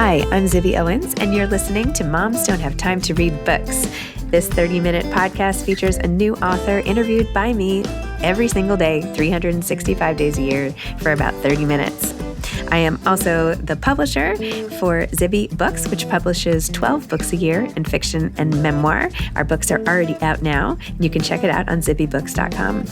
Hi, I'm Zibby Owens, and you're listening to Moms Don't Have Time to Read Books. This 30-minute podcast features a new author interviewed by me every single day, 365 days a year, for about 30 minutes. I am also the publisher for Zibby Books, which publishes 12 books a year in fiction and memoir. Our books are already out now. You can check it out on zibbybooks.com.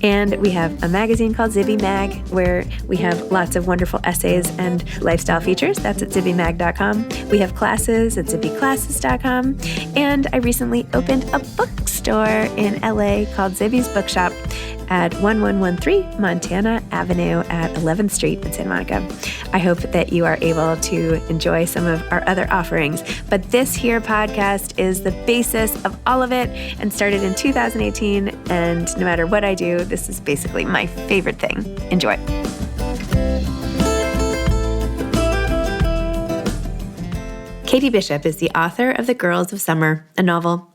And we have a magazine called Zibby Mag, where we have lots of wonderful essays and lifestyle features. That's at zibbymag.com. We have classes at zibbyclasses.com. And I recently opened a bookstore in LA called Zibby's Bookshop at 1113 Montana Avenue at 11th Street in Santa Monica. I hope that you are able to enjoy some of our other offerings. But this here podcast is the basis of all of it and started in 2018. And no matter what I do, this is basically my favorite thing. Enjoy. Katie Bishop is the author of The Girls of Summer, a novel.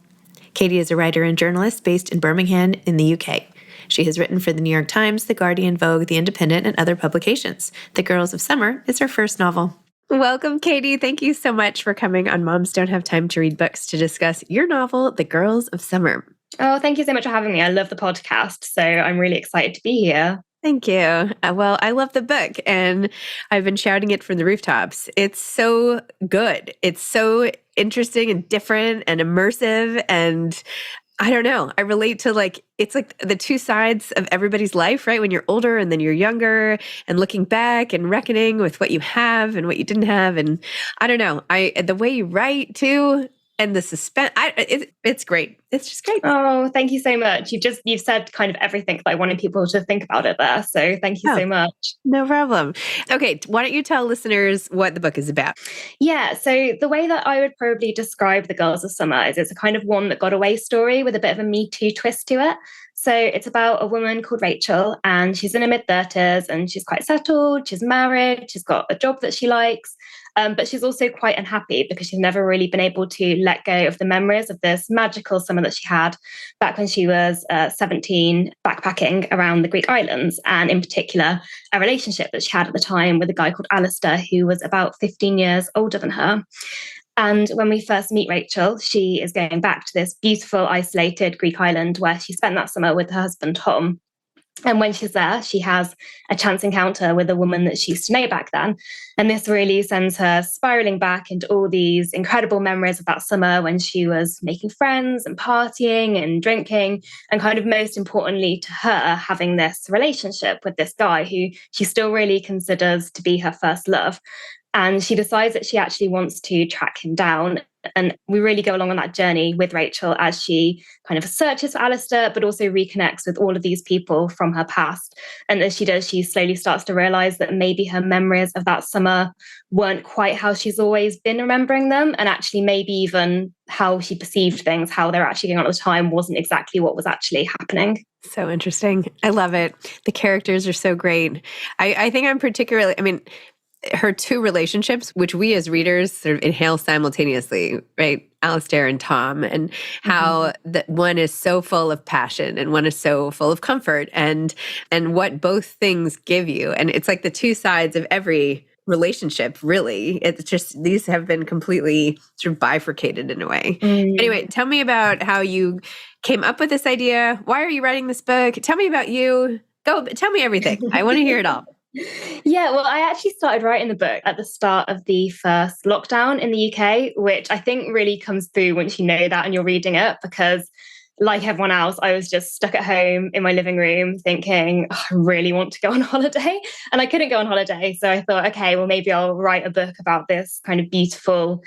Katie is a writer and journalist based in Birmingham in the UK. She has written for The New York Times, The Guardian, Vogue, The Independent, and other publications. The Girls of Summer is her first novel. Welcome, Katie. Thank you so much for coming on Moms Don't Have Time to Read Books to discuss your novel, The Girls of Summer. Oh, thank you so much for having me. I love the podcast, so I'm really excited to be here. Thank you. Well, I love the book, and I've been shouting it from the rooftops. It's so good. It's so interesting and different and immersive, and I don't know. I relate to it's like the two sides of everybody's life, right? When you're older and then you're younger and looking back and reckoning with what you have and what you didn't have. And I don't know, the way you write too, and the suspense, it's great. It's just great. Oh, thank you so much. You've said kind of everything that I wanted people to think about it there. So thank you so much. No problem. Okay. Why don't you tell listeners what the book is about? Yeah. So the way that I would probably describe The Girls of Summer is it's a kind of one that got away story with a bit of a MeToo twist to it. So it's about a woman called Rachel, and she's in her mid-30s and she's quite settled. She's married. She's got a job that she likes. But she's also quite unhappy because she's never really been able to let go of the memories of this magical summer that she had back when she was 17, backpacking around the Greek islands, and in particular, a relationship that she had at the time with a guy called Alistair, who was about 15 years older than her. And when we first meet Rachel, she is going back to this beautiful, isolated Greek island where she spent that summer with her husband, Tom. And when she's there, she has a chance encounter with a woman that she used to know back then. And this really sends her spiraling back into all these incredible memories of that summer when she was making friends and partying and drinking. And kind of most importantly to her, having this relationship with this guy who she still really considers to be her first love. And she decides that she actually wants to track him down. And we really go along on that journey with Rachel as she kind of searches for Alistair, but also reconnects with all of these people from her past. And as she does, she slowly starts to realize that maybe her memories of that summer weren't quite how she's always been remembering them. And actually, maybe even how she perceived things, how they're actually going on at the time, wasn't exactly what was actually happening. So interesting. I love it. The characters are so great. I think I'm particularly, her two relationships, which we as readers sort of inhale simultaneously, right? Alistair and Tom, and how that one is so full of passion and one is so full of comfort, and what both things give you. And it's like the two sides of every relationship, really. It's just, these have been completely sort of bifurcated in a way. Anyway, tell me about how you came up with this idea. Why are you writing this book? Tell me about you. Go, tell me everything. I want to hear it all. Yeah, well, I actually started writing the book at the start of the first lockdown in the UK, which I think really comes through once you know that and you're reading it, because like everyone else, I was just stuck at home in my living room thinking, I really want to go on holiday. And I couldn't go on holiday. So I thought, okay, well, maybe I'll write a book about this kind of beautiful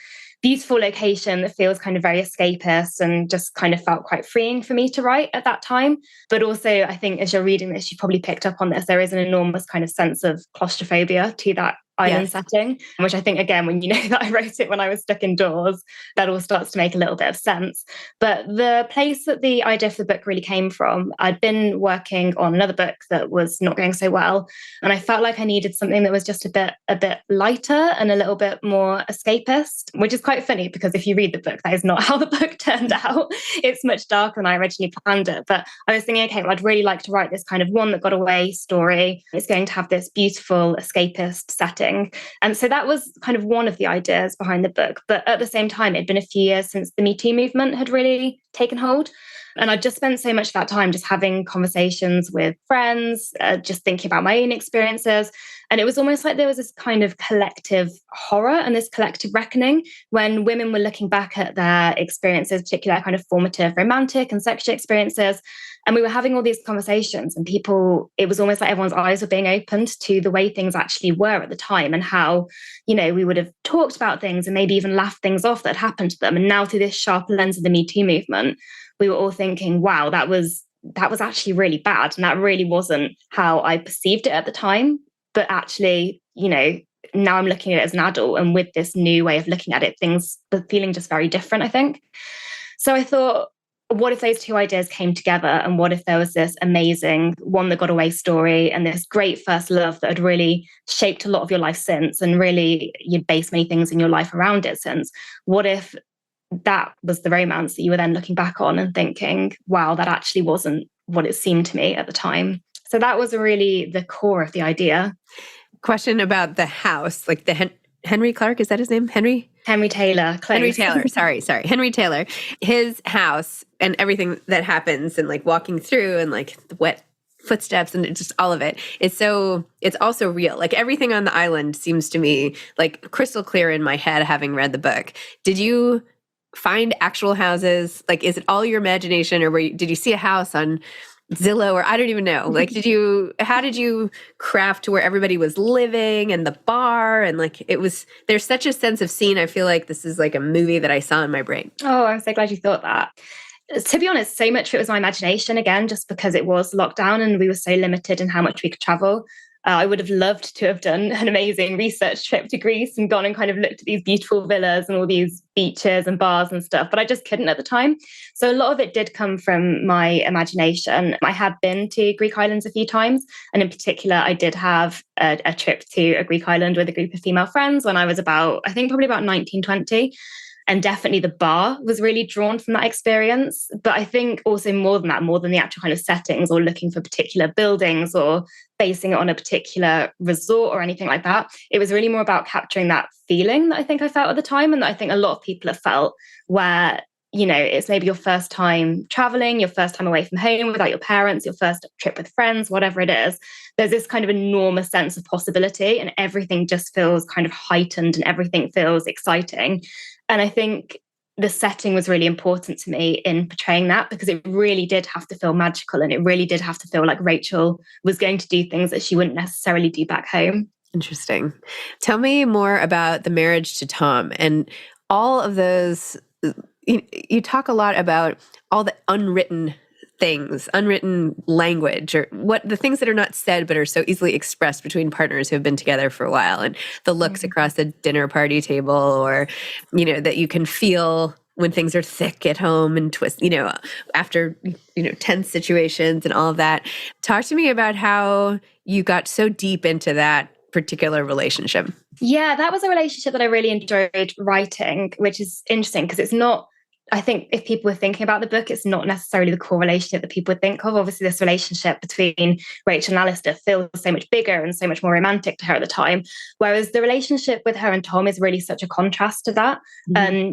location that feels kind of very escapist and just kind of felt quite freeing for me to write at that time. But also, I think as you're reading this, you probably picked up on this, there is an enormous kind of sense of claustrophobia to that island setting, which I think, again, when you know that I wrote it when I was stuck indoors, that all starts to make a little bit of sense. But the place that the idea for the book really came from, I'd been working on another book that was not going so well, and I felt like I needed something that was just a bit lighter and a little bit more escapist, which is quite funny because if you read the book, that is not how the book turned out. It's much darker than I originally planned it. But I was thinking, okay, well, I'd really like to write this kind of one that got away story. It's going to have this beautiful escapist setting. setting. And so that was kind of one of the ideas behind the book. But at the same time, it'd been a few years since the MeToo movement had really taken hold. And I just spent so much of that time just having conversations with friends, just thinking about my own experiences. And it was almost like there was this kind of collective horror and this collective reckoning when women were looking back at their experiences, particularly kind of formative, romantic and sexual experiences. And we were having all these conversations, and people, it was almost like everyone's eyes were being opened to the way things actually were at the time and how, we would have talked about things and maybe even laughed things off that happened to them. And now through this sharp lens of the Me Too movement, we were all thinking, wow, that was actually really bad. And that really wasn't how I perceived it at the time. But actually, now I'm looking at it as an adult, and with this new way of looking at it, things are feeling just very different, I think. So I thought, what if those two ideas came together? And what if there was this amazing one that got away story and this great first love that had really shaped a lot of your life since, and really you'd based many things in your life around it since? What if that was the romance that you were then looking back on and thinking, wow, that actually wasn't what it seemed to me at the time? So that was really the core of the idea. Question about the house, like the Henry Clark, is that his name? Henry Taylor. Close. Henry Taylor. Sorry. Henry Taylor. His house and everything that happens, and like walking through and like the wet footsteps and just all of it. It's also real. Like everything on the island seems to me like crystal clear in my head, having read the book. Did you find actual houses? Like, is it all your imagination, or did you see a house on Zillow, or I don't even know. Like, how did you craft to where everybody was living and the bar, and like there's such a sense of scene. I feel like this is like a movie that I saw in my brain. Oh, I'm so glad you thought that. To be honest, so much of it was my imagination, again, just because it was lockdown and we were so limited in how much we could travel. I would have loved to have done an amazing research trip to Greece and gone and kind of looked at these beautiful villas and all these beaches and bars and stuff, but I just couldn't at the time. So a lot of it did come from my imagination. I had been to Greek islands a few times, and in particular, I did have a trip to a Greek island with a group of female friends when I was probably about 19, 20. And definitely the bar was really drawn from that experience. But I think also more than that, more than the actual kind of settings or looking for particular buildings or basing it on a particular resort or anything like that, it was really more about capturing that feeling that I think I felt at the time, and that I think a lot of people have felt, where, it's maybe your first time traveling, your first time away from home without your parents, your first trip with friends, whatever it is. There's this kind of enormous sense of possibility, and everything just feels kind of heightened and everything feels exciting. And I think the setting was really important to me in portraying that, because it really did have to feel magical, and it really did have to feel like Rachel was going to do things that she wouldn't necessarily do back home. Interesting. Tell me more about the marriage to Tom and all of those. You talk a lot about all the unwritten things, unwritten language, or what the things that are not said but are so easily expressed between partners who have been together for a while, and the looks across the dinner party table, or that you can feel when things are thick at home and twist, after tense situations and all of that. Talk to me about how you got so deep into that particular relationship. Yeah, that was a relationship that I really enjoyed writing, which is interesting because it's not, I think if people were thinking about the book, it's not necessarily the core relationship that people would think of. Obviously, this relationship between Rachel and Alistair feels so much bigger and so much more romantic to her at the time. Whereas the relationship with her and Tom is really such a contrast to that.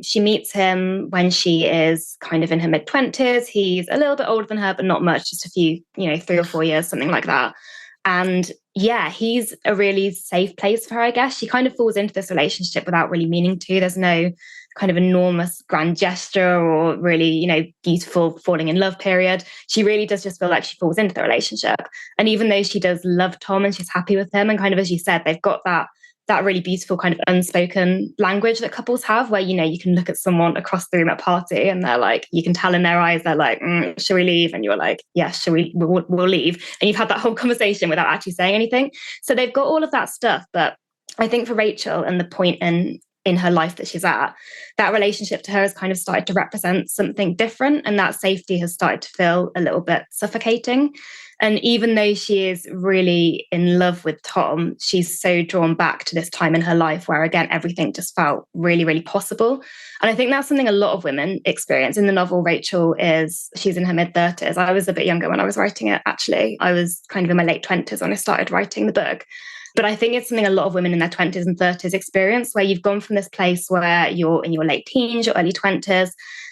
She meets him when she is kind of in her mid-20s. He's a little bit older than her, but not much, just a few, 3 or 4 years, something like that. And yeah, he's a really safe place for her, I guess. She kind of falls into this relationship without really meaning to. There's no kind of enormous grand gesture or really, beautiful falling in love period. She really does just feel like she falls into the relationship. And even though she does love Tom and she's happy with him, and kind of, as you said, they've got that really beautiful kind of unspoken language that couples have, where, you can look at someone across the room at a party and they're like, you can tell in their eyes, they're like, shall we leave? And you're like, yeah, we'll leave. And you've had that whole conversation without actually saying anything. So they've got all of that stuff. But I think for Rachel, and the point in her life that she's at, that relationship to her has kind of started to represent something different. And that safety has started to feel a little bit suffocating. And even though she is really in love with Tom, she's so drawn back to this time in her life where, again, everything just felt really, really possible. And I think that's something a lot of women experience. In the novel, she's in her mid-30s. I was a bit younger when I was writing it, actually. I was kind of in my late 20s when I started writing the book. But I think it's something a lot of women in their 20s and 30s experience, where you've gone from this place where you're in your late teens, your early 20s,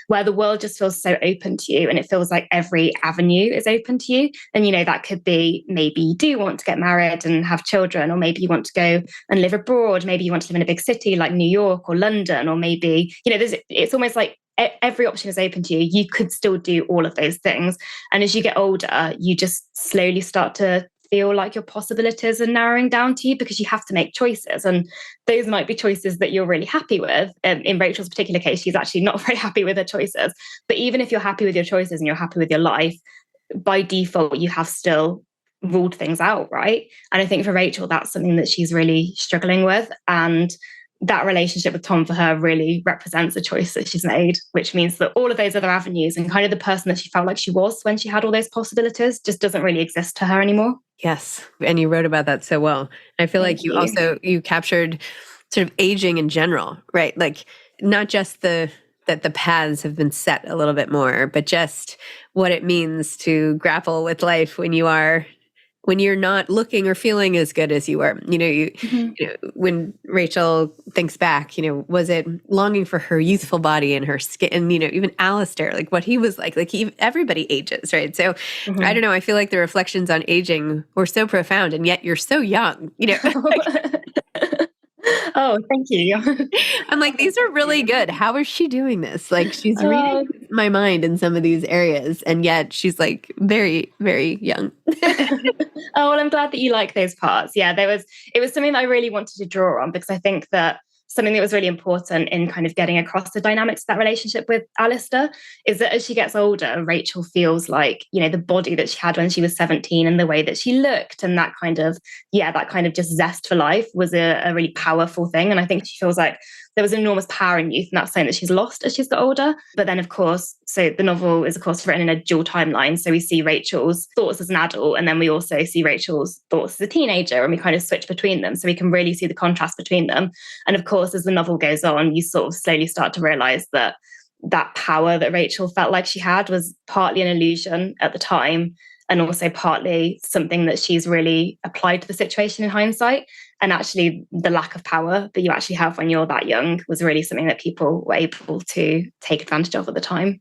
where the world just feels so open to you and it feels like every avenue is open to you. And, that could be maybe you do want to get married and have children, or maybe you want to go and live abroad. Maybe you want to live in a big city like New York or London, or maybe, it's almost like every option is open to you. You could still do all of those things. And as you get older, you just slowly start to feel like your possibilities are narrowing down to you, because you have to make choices. And those might be choices that you're really happy with. In Rachel's particular case, she's actually not very happy with her choices. But even if you're happy with your choices and you're happy with your life, by default, you have still ruled things out, right? And I think for Rachel, that's something that she's really struggling with. And that relationship with Tom for her really represents a choice that she's made, which means that all of those other avenues and kind of the person that she felt like she was when she had all those possibilities just doesn't really exist to her anymore. Yes. And you wrote about that so well. I feel like you captured sort of aging in general, right? Like not just that the paths have been set a little bit more, but just what it means to grapple with life when you're not looking or feeling as good as you were. When Rachel thinks back, was it longing for her youthful body and her skin? And, even Alistair, like what he was like everybody ages, right? So I don't know. I feel like the reflections on aging were so profound, and yet you're so young, Oh, thank you. I'm like, these are really good. How is she doing this? Like, she's reading my mind in some of these areas, and yet she's like very, very young. Oh, well, I'm glad that you like those parts. Yeah, it was something that I really wanted to draw on, because I think that something that was really important in kind of getting across the dynamics of that relationship with Alistair is that as she gets older, Rachel feels like, the body that she had when she was 17 and the way that she looked, and that kind of just zest for life was a really powerful thing. And I think she feels like there was enormous power in youth, and that's something that she's lost as she's got older. But then, of course, so the novel is, of course, written in a dual timeline. So we see Rachel's thoughts as an adult, and then we also see Rachel's thoughts as a teenager, and we kind of switch between them. So we can really see the contrast between them. And of course, as the novel goes on, you sort of slowly start to realize that power that Rachel felt like she had was partly an illusion at the time, and also partly something that she's really applied to the situation in hindsight. And actually, the lack of power that you actually have when you're that young was really something that people were able to take advantage of at the time.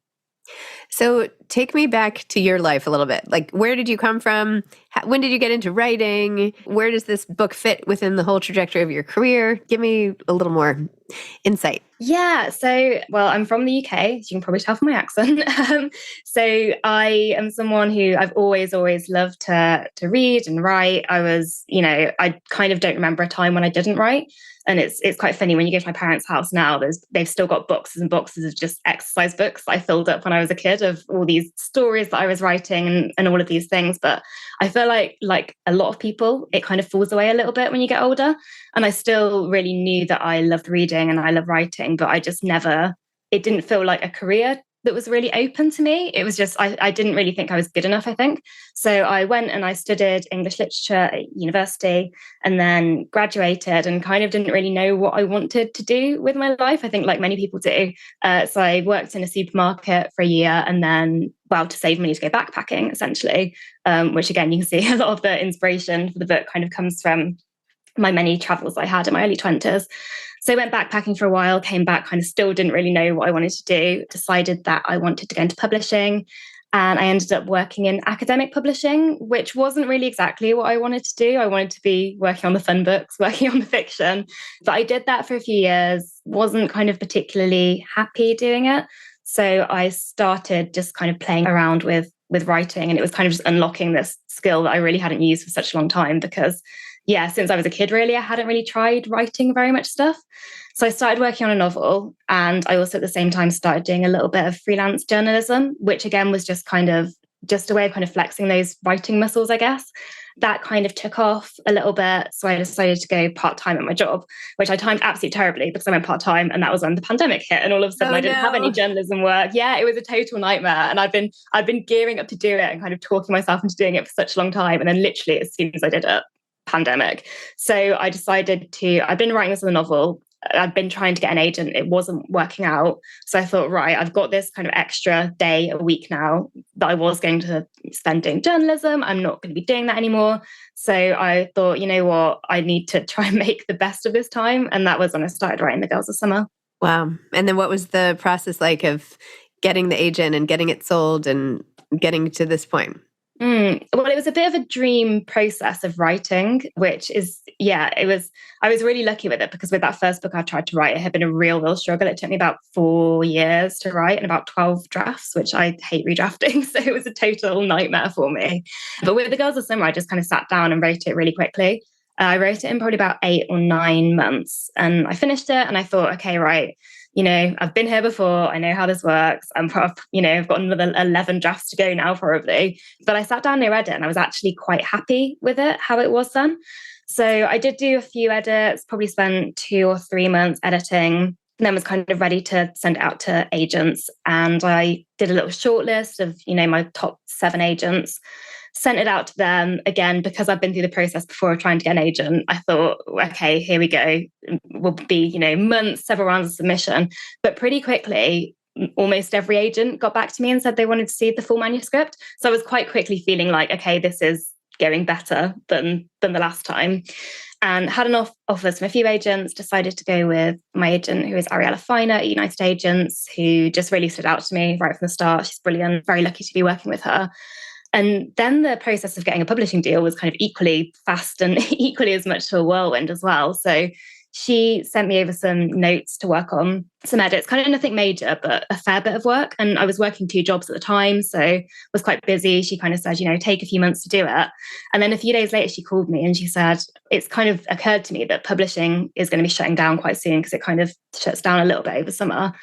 So take me back to your life a little bit. Like, where did you come from? When did you get into writing? Where does this book fit within the whole trajectory of your career? Give me a little more insight. Yeah. So, well, I'm from the UK, as you can probably tell from my accent. So I am someone who I've always loved to read and write. I kind of don't remember a time when I didn't write. And it's quite funny when you go to my parents' house now, they've still got boxes and boxes of just exercise books I filled up when I was a kid of all these stories that I was writing and all of these things. But I feel like a lot of people, it kind of falls away a little bit when you get older. And I still really knew that I loved reading and I love writing, but I just it didn't feel like a career that was really open to me. It was just, I didn't really think I was good enough, I think. So I went and I studied English literature at university and then graduated and kind of didn't really know what I wanted to do with my life. I think like many people do. So I worked in a supermarket for a year and then, to save money to go backpacking, essentially, which again, you can see a lot of the inspiration for the book kind of comes from my many travels I had in my early 20s. So I went backpacking for a while, came back, kind of still didn't really know what I wanted to do, decided that I wanted to go into publishing. And I ended up working in academic publishing, which wasn't really exactly what I wanted to do. I wanted to be working on the fun books, working on the fiction. But I did that for a few years, wasn't kind of particularly happy doing it. So I started just kind of playing around with writing. And it was kind of just unlocking this skill that I really hadn't used for such a long time because since I was a kid, really, I hadn't really tried writing very much stuff. So I started working on a novel. And I also at the same time started doing a little bit of freelance journalism, which again was just a way of kind of flexing those writing muscles, I guess. That kind of took off a little bit. So I decided to go part-time at my job, which I timed absolutely terribly because I went part-time and that was when the pandemic hit. And all of a sudden I didn't have any journalism work. Yeah, it was a total nightmare. And I've been gearing up to do it and kind of talking myself into doing it for such a long time. And then literally as soon as I did it, pandemic. So I decided I've been writing this as a novel I'd been trying to get an agent. It wasn't working out. So I thought, right, I've got this kind of extra day a week now that I was going to spend doing journalism. I'm not going to be doing that anymore. So I thought, you know what, I need to try and make the best of this time. And that was when I started writing The Girls of Summer. Wow. And then what was the process like of getting the agent and getting it sold and getting to this point? Well, it was a bit of a dream process of writing, which is, I was really lucky with it, because with that first book I tried to write, it had been a real struggle. It took me about 4 years to write and about 12 drafts, which I hate redrafting. So it was a total nightmare for me. But with The Girls of Summer, I just kind of sat down and wrote it really quickly. I wrote it in probably about 8 or 9 months, and I finished it and I thought, okay, right, I've been here before. I know how this works. I've got another 11 drafts to go now, probably. But I sat down and I read it and I was actually quite happy with it, how it was done. So I did do a few edits, probably spent 2 or 3 months editing, and then was kind of ready to send it out to agents. And I did a little shortlist of, my top 7 agents, sent it out to them. Again, because I've been through the process before of trying to get an agent, I thought, okay, here we go. Will be, months, several rounds of submission. But pretty quickly, almost every agent got back to me and said they wanted to see the full manuscript. So I was quite quickly feeling like, okay, this is going better than the last time. And had enough offers from a few agents, decided to go with my agent, who is Ariella Finer at United Agents, who just really stood out to me right from the start. She's brilliant, very lucky to be working with her. And then the process of getting a publishing deal was kind of equally fast and equally as much to a whirlwind as well. So she sent me over some notes to work on, some edits, kind of nothing major, but a fair bit of work. And I was working 2 jobs at the time, so was quite busy. She kind of said, take a few months to do it. And then a few days later, she called me and she said, it's kind of occurred to me that publishing is going to be shutting down quite soon, because it kind of shuts down a little bit over summer.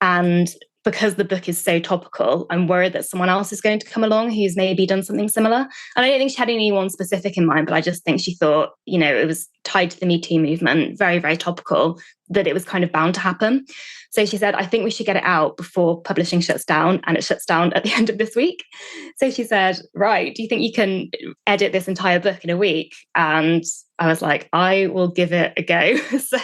And because the book is so topical, I'm worried that someone else is going to come along who's maybe done something similar. And I don't think she had anyone specific in mind, but I just think she thought, it was tied to the MeToo movement, very, very topical, that it was kind of bound to happen. So she said, I think we should get it out before publishing shuts down, and it shuts down at the end of this week. So she said, right, do you think you can edit this entire book in a week? And I was like, I will give it a go. So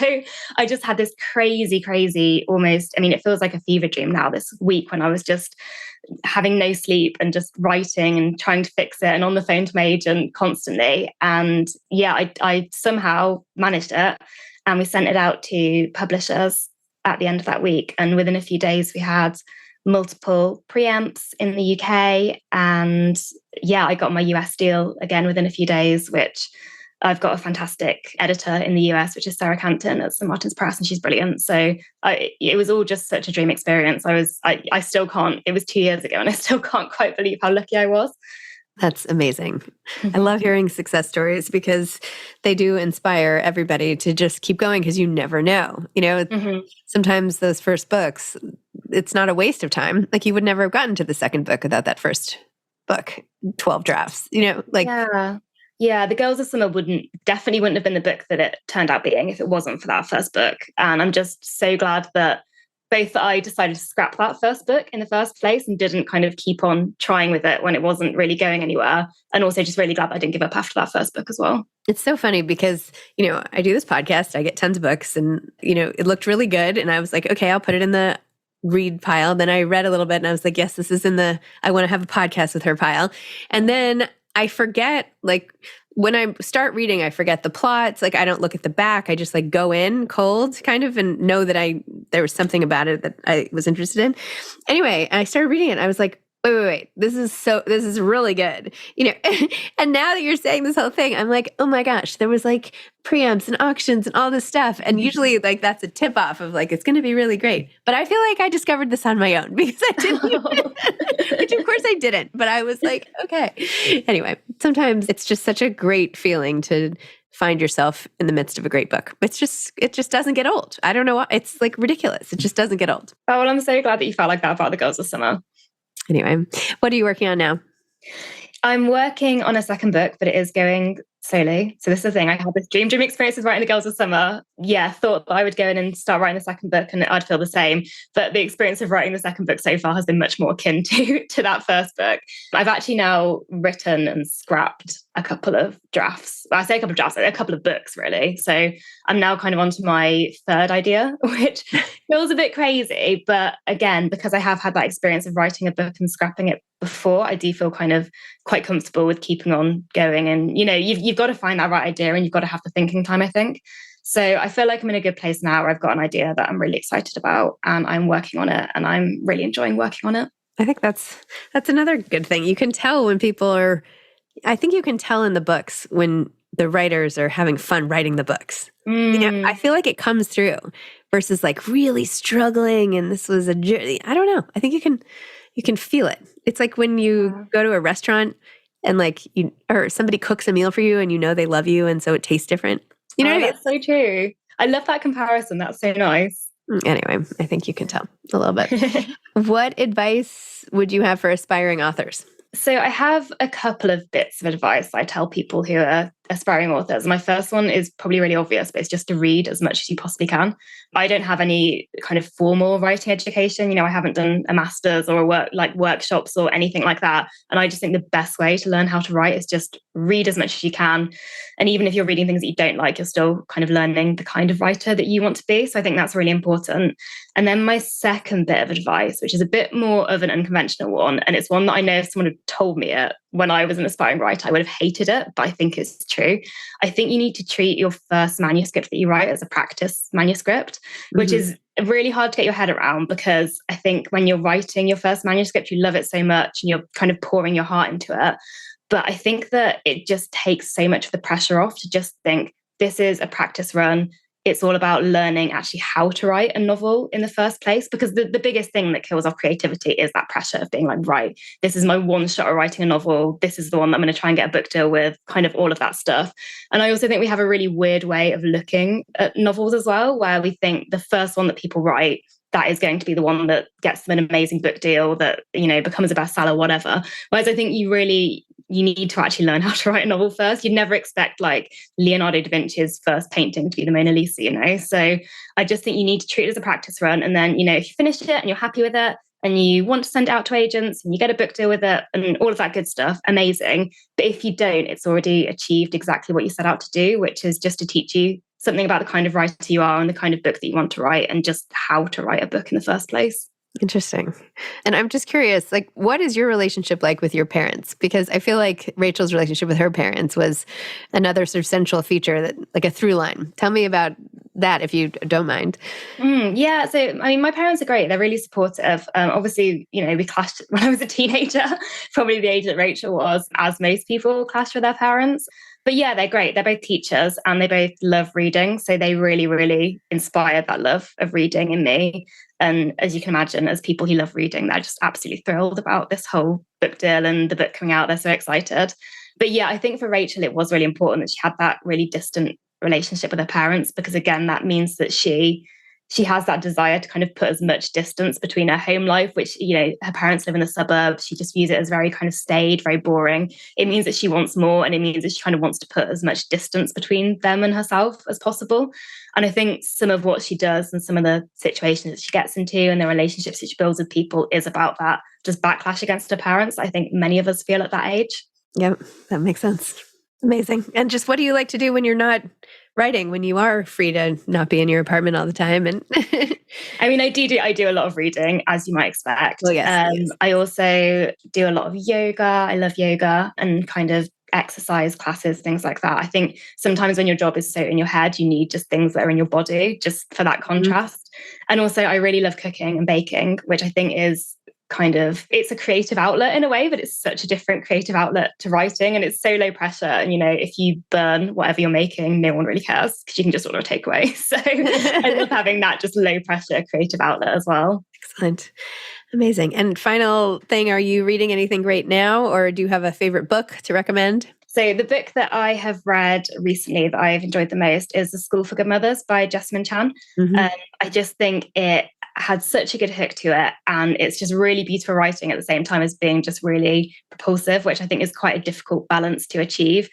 I just had this crazy, almost, it feels like a fever dream now, this week, when I was just having no sleep and just writing and trying to fix it and on the phone to my agent constantly. And I somehow managed it, and we sent it out to publishers at the end of that week. And within a few days, we had multiple preempts in the UK. And I got my US deal again within a few days, which I've got a fantastic editor in the US, which is Sarah Campton at St. Martin's Press, and she's brilliant. So it was all just such a dream experience. I still can't, it was 2 years ago, and I still can't quite believe how lucky I was. That's amazing. I love hearing success stories, because they do inspire everybody to just keep going, because you never know. Sometimes those first books, it's not a waste of time. Like, you would never have gotten to the second book without that first book, 12 drafts, Yeah, The Girls of Summer definitely wouldn't have been the book that it turned out being if it wasn't for that first book. And I'm just so glad that both I decided to scrap that first book in the first place and didn't kind of keep on trying with it when it wasn't really going anywhere. And also just really glad that I didn't give up after that first book as well. It's so funny because, I do this podcast, I get tons of books, and, it looked really good. And I was like, okay, I'll put it in the read pile. Then I read a little bit and I was like, yes, this is in the, I want to have a podcast with her pile. And then I forget, when I start reading, I forget the plots. I don't look at the back. I just go in cold kind of, and know that there was something about it that I was interested in. Anyway, I started reading it. And I was like, wait, this is really good. And now that you're saying this whole thing, I'm like, oh my gosh, there was preamps and auctions and all this stuff. And usually that's a tip off of it's going to be really great. But I feel like I discovered this on my own, because I didn't, which of course I didn't, but I was like, okay. Anyway, sometimes it's just such a great feeling to find yourself in the midst of a great book. It just doesn't get old. I don't know why. It's ridiculous. It just doesn't get old. Oh, well, I'm so glad that you felt like that about The Girls of Summer. Anyway, what are you working on now? I'm working on a second book, but it is going Solely. So this is the thing. I had this dream experience with writing The Girls of Summer. Yeah, thought that I would go in and start writing the second book and I'd feel the same. But the experience of writing the second book so far has been much more akin to that first book. I've actually now written and scrapped a couple of drafts. Well, I say a couple of drafts, a couple of books really. So I'm now kind of onto my third idea, which feels a bit crazy. But again, because I have had that experience of writing a book and scrapping it before, I do feel kind of quite comfortable with keeping on going. And, you've got to find that right idea and you've got to have the thinking time, I think. So I feel like I'm in a good place now where I've got an idea that I'm really excited about and I'm working on it and I'm really enjoying working on it. I think that's another good thing. You can tell when people are, I think you can tell in the books when the writers are having fun writing the books. I feel like it comes through versus like really struggling and this was a journey. I don't know. I think you can feel it. It's like when you go to a restaurant and like or somebody cooks a meal for you and they love you and so it tastes different. You know what I mean? That's so true. I love that comparison. That's so nice. Anyway, I think you can tell a little bit. What advice would you have for aspiring authors? So I have a couple of bits of advice I tell people who are aspiring authors. My first one is probably really obvious, but it's just to read as much as you possibly can. I don't have any kind of formal writing education. I haven't done a master's or workshops or anything like that. And I just think the best way to learn how to write is just read as much as you can. And even if you're reading things that you don't like, you're still kind of learning the kind of writer that you want to be. So I think that's really important. And then my second bit of advice, which is a bit more of an unconventional one, and it's one that I know if someone had told me it when I was an aspiring writer, I would have hated it, but I think it's true. I think you need to treat your first manuscript that you write as a practice manuscript, which is really hard to get your head around because I think when you're writing your first manuscript, you love it so much and you're kind of pouring your heart into it. But I think that it just takes so much of the pressure off to just think, this is a practice run. It's all about learning actually how to write a novel in the first place, because the biggest thing that kills off creativity is that pressure of being like, right, this is my one shot at writing a novel. This is the one that I'm going to try and get a book deal with, kind of all of that stuff. And I also think we have a really weird way of looking at novels as well, where we think the first one that people write, that is going to be the one that gets them an amazing book deal that, becomes a bestseller, whatever. Whereas I think you need to actually learn how to write a novel first. You'd never expect like Leonardo da Vinci's first painting to be the Mona Lisa, So I just think you need to treat it as a practice run. And then, if you finish it and you're happy with it and you want to send it out to agents and you get a book deal with it and all of that good stuff, amazing. But if you don't, it's already achieved exactly what you set out to do, which is just to teach you something about the kind of writer you are and the kind of book that you want to write and just how to write a book in the first place. Interesting. And I'm just curious, like, what is your relationship like with your parents? Because I feel like Rachel's relationship with her parents was another sort of central feature, that like a through line. Tell me about that, if you don't mind. Yeah. So, I mean, my parents are great. They're really supportive. Obviously, we clashed when I was a teenager, probably the age that Rachel was, as most people clashed with their parents. But yeah, they're great. They're both teachers and they both love reading. So they really, really inspired that love of reading in me. And as you can imagine, as people who love reading, they're just absolutely thrilled about this whole book deal and the book coming out. They're so excited. But yeah, I think for Rachel, it was really important that she had that really distant relationship with her parents, because again, that means that she has that desire to kind of put as much distance between her home life, which, her parents live in the suburbs. She just views it as very kind of staid, very boring. It means that she wants more, and it means that she kind of wants to put as much distance between them and herself as possible. And I think some of what she does and some of the situations that she gets into and the relationships that she builds with people is about that, just backlash against her parents. I think many of us feel at that age. Yep, that makes sense. Amazing. And just what do you like to do when you're not writing, when you are free to not be in your apartment all the time? And I mean, I do a lot of reading, as you might expect. Well, yes. I also do a lot of yoga. I love yoga and kind of exercise classes, things like that. I think sometimes when your job is so in your head, you need just things that are in your body just for that contrast. And also I really love cooking and baking, which I think is it's a creative outlet in a way, but it's such a different creative outlet to writing, and it's so low pressure. And, if you burn whatever you're making, no one really cares because you can just order a takeaway. So I love having that just low pressure creative outlet as well. Excellent. Amazing. And final thing, are you reading anything great now, or do you have a favorite book to recommend? So the book that I have read recently that I've enjoyed the most is The School for Good Mothers by Jessamine Chan. I just think it had such a good hook to it, and it's just really beautiful writing at the same time as being just really propulsive, which I think is quite a difficult balance to achieve.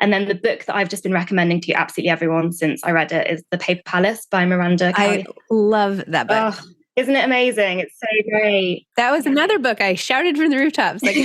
And then the book that I've just been recommending to absolutely everyone since I read it is The Paper Palace by Miranda I love that book. Oh, isn't it amazing? It's so great. That was another book I shouted from the rooftops like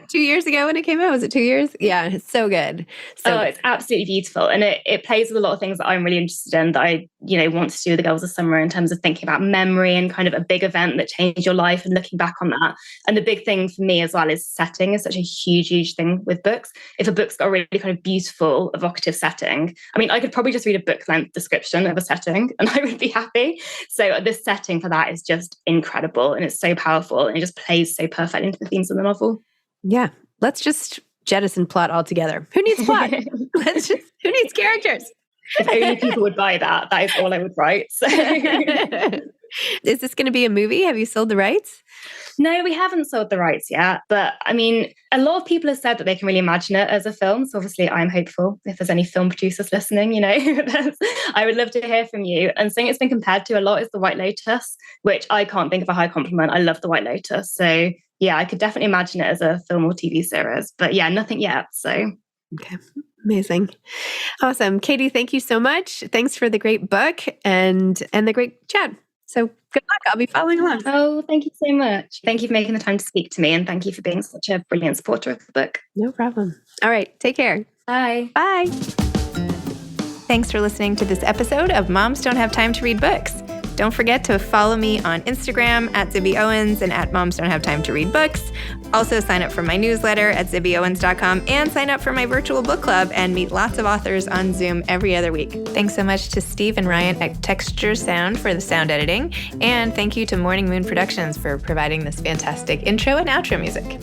2 years ago when it came out. Was it 2 years? Yeah, it's so good. It's absolutely beautiful. And it plays with a lot of things that I'm really interested in that I, want to do with the Girls of Summer in terms of thinking about memory and kind of a big event that changed your life and looking back on that. And the big thing for me as well is setting is such a huge, huge thing with books. If a book's got a really kind of beautiful, evocative setting, I mean, I could probably just read a book length description of a setting and I would be happy. So this setting for that is just incredible and it's so powerful and it just plays so perfectly into the themes of the novel. Yeah. Let's just jettison plot altogether. Who needs plot? Who needs characters? If only people would buy that. That is all I would write. So. Is this going to be a movie? Have you sold the rights? No, we haven't sold the rights yet. But I mean, a lot of people have said that they can really imagine it as a film. So obviously I'm hopeful. If there's any film producers listening, I would love to hear from you. And something it's been compared to a lot is The White Lotus, which I can't think of a high compliment. I love The White Lotus. So yeah, I could definitely imagine it as a film or TV series. But yeah, nothing yet. So. Okay. Amazing. Awesome. Katie, thank you so much. Thanks for the great book and the great chat. So good luck. I'll be following along. Oh, thank you so much. Thank you for making the time to speak to me. And thank you for being such a brilliant supporter of the book. No problem. All right. Take care. Bye. Bye. Thanks for listening to this episode of Moms Don't Have Time to Read Books. Don't forget to follow me on Instagram at Zibby Owens and at Moms Don't Have Time to Read Books. Also sign up for my newsletter at zibbyowens.com and sign up for my virtual book club and meet lots of authors on Zoom every other week. Thanks so much to Steve and Ryan at Texture Sound for the sound editing. And thank you to Morning Moon Productions for providing this fantastic intro and outro music.